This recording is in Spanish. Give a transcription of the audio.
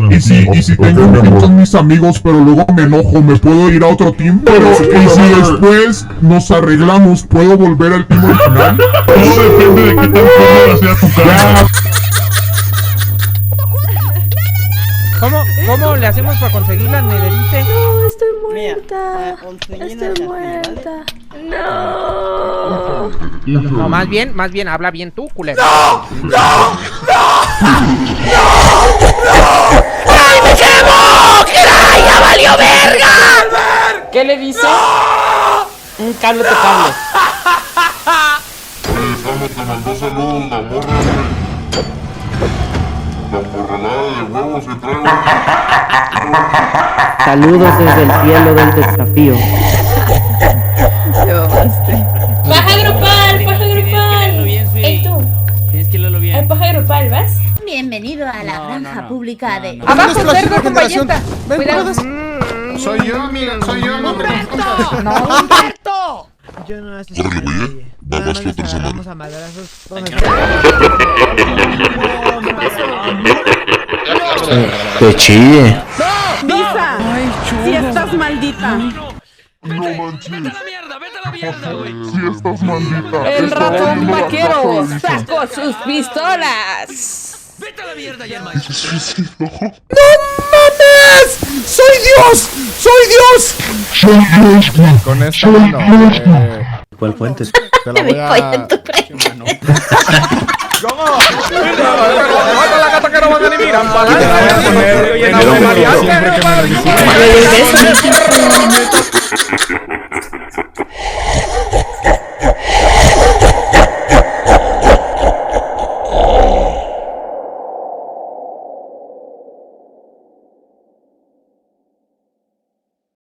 Y si tengo un team con mis amigos, pero luego me enojo, ¿me puedo ir a otro team? Pero, y si después nos arreglamos, ¿puedo volver al team original? Todo depende de qué tan cómoda sea tu cara. ¿Cómo le hacemos para conseguir la nederite? No, estoy muerta. Estoy muerta. No. No, más bien, habla bien tú, culero. ¡Ay, me quemo! ¡Caray, ya valió verga! ¿Qué le dice? Un cable te cable. Oye, te mandó saludos la morra, güey. La emborrelada de huevos que traigo. Saludos desde el cielo del desafío. Te mamaste. Paja grupal, paja grupal. Ey, tú. Tienes que leerlo bien. Al paja grupal, ¿vas? Bienvenido a la granja pública de... ¡Abajo, cerdo con ballesta! Cuidado. Soy yo, amiga, soy yo. ¡No, Humberto! Yo no haces Córrele, güey, va más que otra semana. Vamos a madrazos. ¿Dónde ¡Que chille! ¡Lisa! ¡Si estás maldita! No manches. ¡Vete a la mierda, güey! Si estás maldita. ¡El ratón vaquero Eso. sacó sus pistolas! ¡Vete a la mierda, Yerma! Se suicidó. ¡Soy Dios! ¡Soy Dios! Con esta mano. ¿Cuál fuente? Te la Me voy voy a... en tu frente. ¿Cómo? ¡Mata la gata que no van a ni miran! ¡Para!